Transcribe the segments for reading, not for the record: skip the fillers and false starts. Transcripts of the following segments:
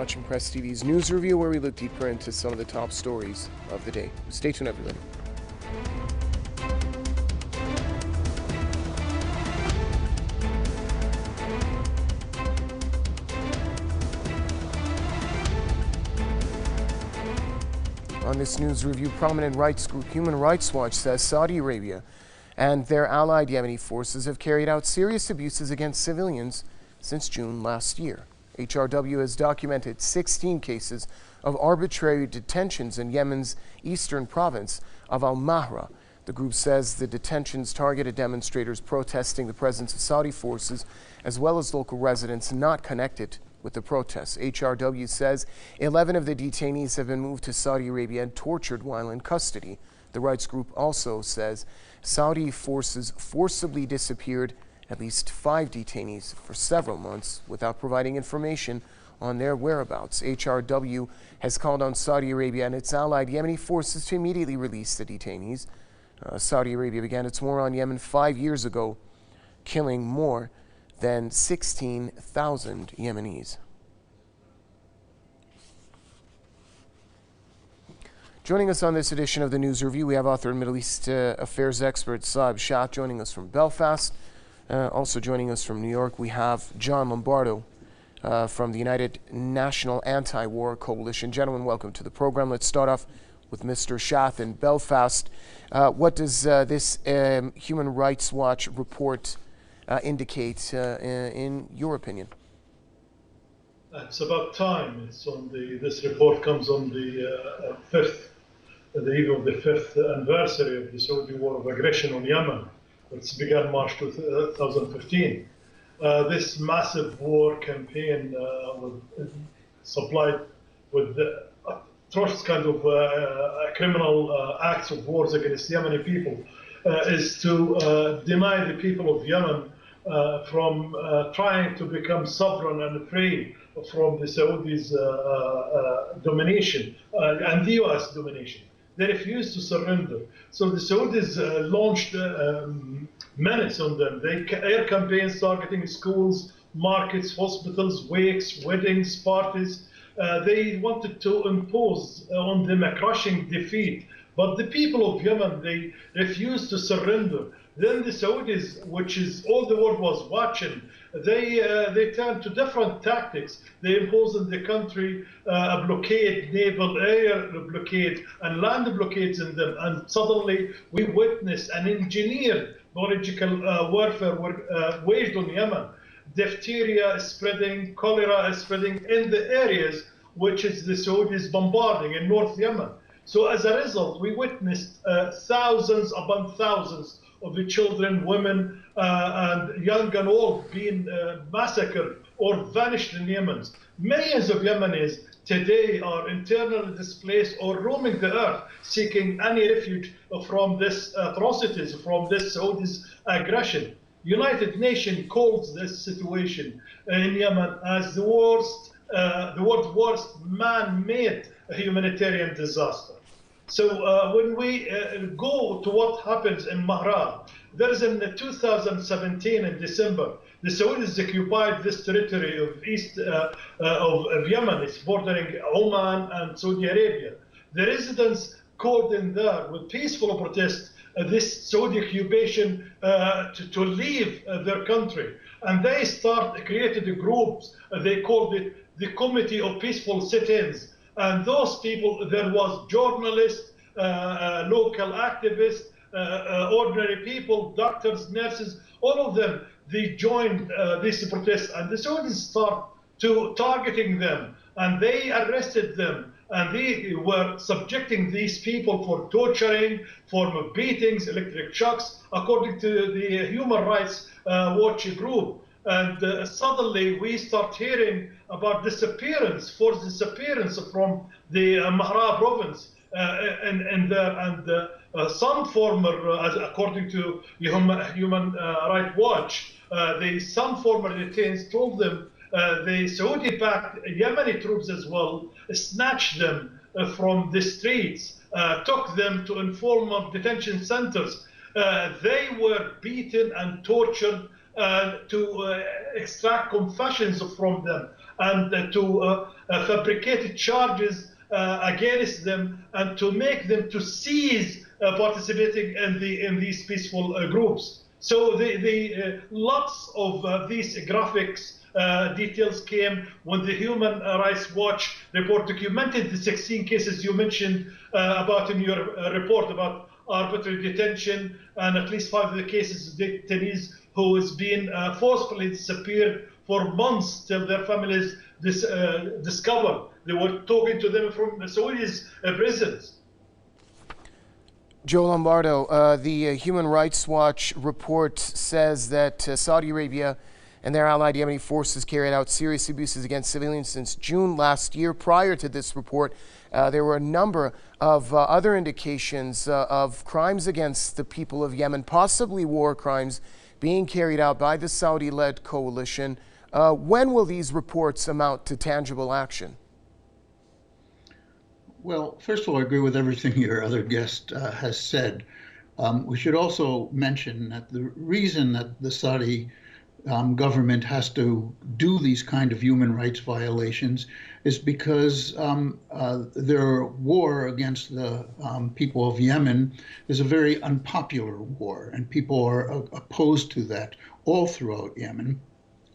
watching Press TV's News Review, where we look deeper into some of the top stories of the day. Stay tuned, everybody. On this news review, prominent rights group Human Rights Watch says Saudi Arabia and their allied Yemeni forces have carried out serious abuses against civilians since June last year. HRW has documented 16 cases of arbitrary detentions in Yemen's eastern province of al-Mahrah. The group says the detentions targeted demonstrators protesting the presence of Saudi forces, as well as local residents not connected with the protests. HRW says 11 of the detainees have been moved to Saudi Arabia and tortured while in custody. The rights group also says Saudi forces forcibly disappeared at least 5 detainees for several months without providing information on their whereabouts. HRW has called on Saudi Arabia and its allied Yemeni forces to immediately release the detainees. Saudi Arabia began its war on Yemen 5 years ago, killing more than 16,000 Yemenis. Joining us on this edition of the News Review, we have author and Middle East affairs expert Saeb Sha'ath joining us from Belfast. Also joining us from New York, we have John Lombardo from the United National Anti-War Coalition. Gentlemen, welcome to the program. Let's start off with Mr. Sha'ath in Belfast. What does this Human Rights Watch report indicate in your opinion? It's about time. This report comes on the eve of the 5th anniversary of the Saudi war of aggression on Yemen. It's began March 2015. This massive war campaign supplied with atrocious kind of criminal acts of wars against Yemeni people is to deny the people of Yemen from trying to become sovereign and free from the Saudis' domination and the US domination. They refused to surrender. So the Saudis launched menace on them. They air campaigns targeting schools, markets, hospitals, wakes, weddings, parties. They wanted to impose on them a crushing defeat. But the people of Yemen, they refused to surrender. Then the Saudis, which is all the world was watching, they turned to different tactics. They imposed in the country a blockade, naval air blockade, and land blockades in them. And suddenly we witnessed an engineered biological warfare waged on Yemen. Diphtheria is spreading, cholera is spreading in the areas which is the Saudis bombarding in North Yemen. So as a result, we witnessed thousands upon thousands of the children, women, and young and old being massacred or vanished in Yemen. Millions of Yemenis today are internally displaced or roaming the earth, seeking any refuge from this atrocities, from this Saudi's aggression. United Nations calls this situation in Yemen as the world's worst man-made humanitarian disaster. So when we go to what happens in Mahrah, there is in 2017 in December, the Saudis occupied this territory of east of Yemen. It's bordering Oman and Saudi Arabia. The residents called in there with peaceful protest this Saudi occupation to leave their country. And they created groups, they called it the Committee of Peaceful Sit-ins. And those people, there was journalists, local activists, ordinary people, doctors, nurses, all of them, they joined this protest. And the Saudis start to targeting them, and they arrested them. And they were subjecting these people for torturing, for beatings, electric shocks, according to the Human Rights Watch group. And suddenly we start hearing about forced disappearance from the Mahrah province in there. And some former, according to Human Rights Watch, some former detainees told them the Saudi-backed Yemeni troops as well snatched them from the streets, took them to informal detention centers. They were beaten and tortured to extract confessions from them. and to fabricate charges against them and to make them to cease participating in these peaceful groups. So lots of these graphics details came when the Human Rights Watch report documented the 16 cases you mentioned about in your report about arbitrary detention, and at least 5 of the cases detainees who has been forcibly disappeared for months till their families discovered. They were talking to them from Saudi's prisons. Joe Lombardo, the Human Rights Watch report says that Saudi Arabia and their allied Yemeni forces carried out serious abuses against civilians since June last year. Prior to this report, there were a number of other indications of crimes against the people of Yemen, possibly war crimes, being carried out by the Saudi-led coalition. When will these reports amount to tangible action? Well, first of all, I agree with everything your other guest has said. We should also mention that the reason that the Saudi government has to do these kind of human rights violations is because their war against the people of Yemen is a very unpopular war, and people are opposed to that all throughout Yemen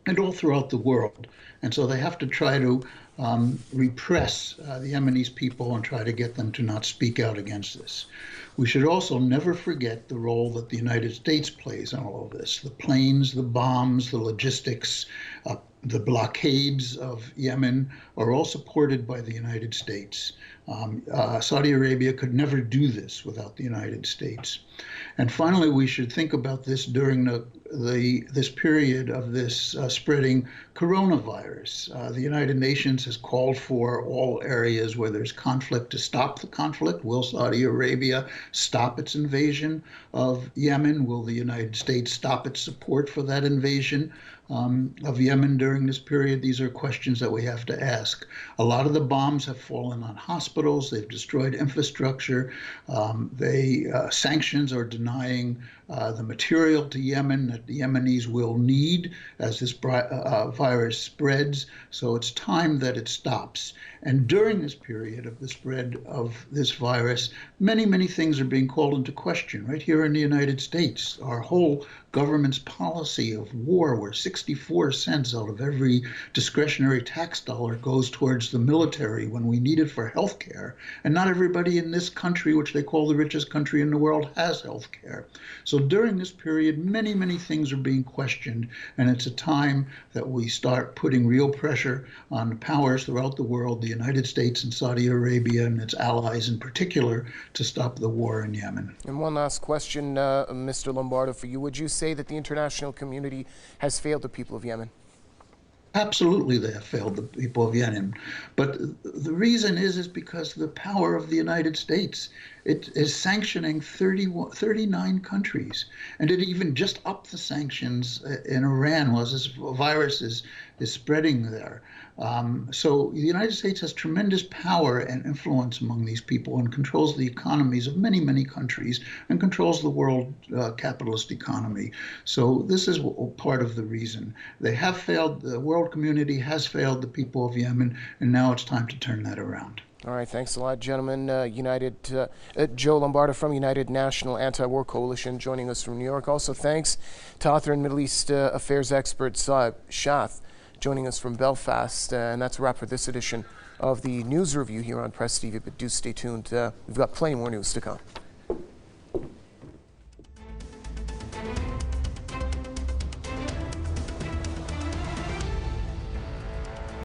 and all throughout the world. And so they have to try to repress the Yemenis people and try to get them to not speak out against this. We should also never forget the role that the United States plays in all of this. The planes, the bombs, the logistics, the blockades of Yemen are all supported by the United States. Saudi Arabia could never do this without the United States. And finally, we should think about this during this period of this spreading coronavirus. The United Nations has called for all areas where there's conflict to stop the conflict. Will Saudi Arabia stop its invasion of Yemen? Will the United States stop its support for that invasion of Yemen during this period? These are questions that we have to ask. A lot of the bombs have fallen on hospitals. They've destroyed infrastructure. Sanctions are denying the material to Yemen that the Yemenis will need as this virus spreads. So it's time that it stops. And during this period of the spread of this virus, many, many things are being called into question right here in the United States. Our whole government's policy of war, where 64 cents out of every discretionary tax dollar goes towards the military when we need it for health care. And not everybody in this country, which they call the richest country in the world, has health care. So during this period, many, many things are being questioned. And it's a time that we start putting real pressure on the powers throughout the world, the United States and Saudi Arabia and its allies in particular, to stop the war in Yemen. And one last question, Mr. Lombardo, for you. Would you say that the international community has failed the people of Yemen? Absolutely, they have failed the people of Yemen. But the reason is because of the power of the United States. It is sanctioning 39 countries. And it even just upped the sanctions in Iran while this virus is spreading there. So the United States has tremendous power and influence among these people and controls the economies of many, many countries and controls the world capitalist economy. So this is part of the reason. They have failed, the world community has failed the people of Yemen, and now it's time to turn that around. All right, thanks a lot, gentlemen. Joe Lombardo from United National Anti-War Coalition joining us from New York. Also, thanks to author and Middle East affairs expert Saeb Sha'ath joining us from Belfast. And that's a wrap for this edition of the News Review here on Press TV. But do stay tuned. We've got plenty more news to come.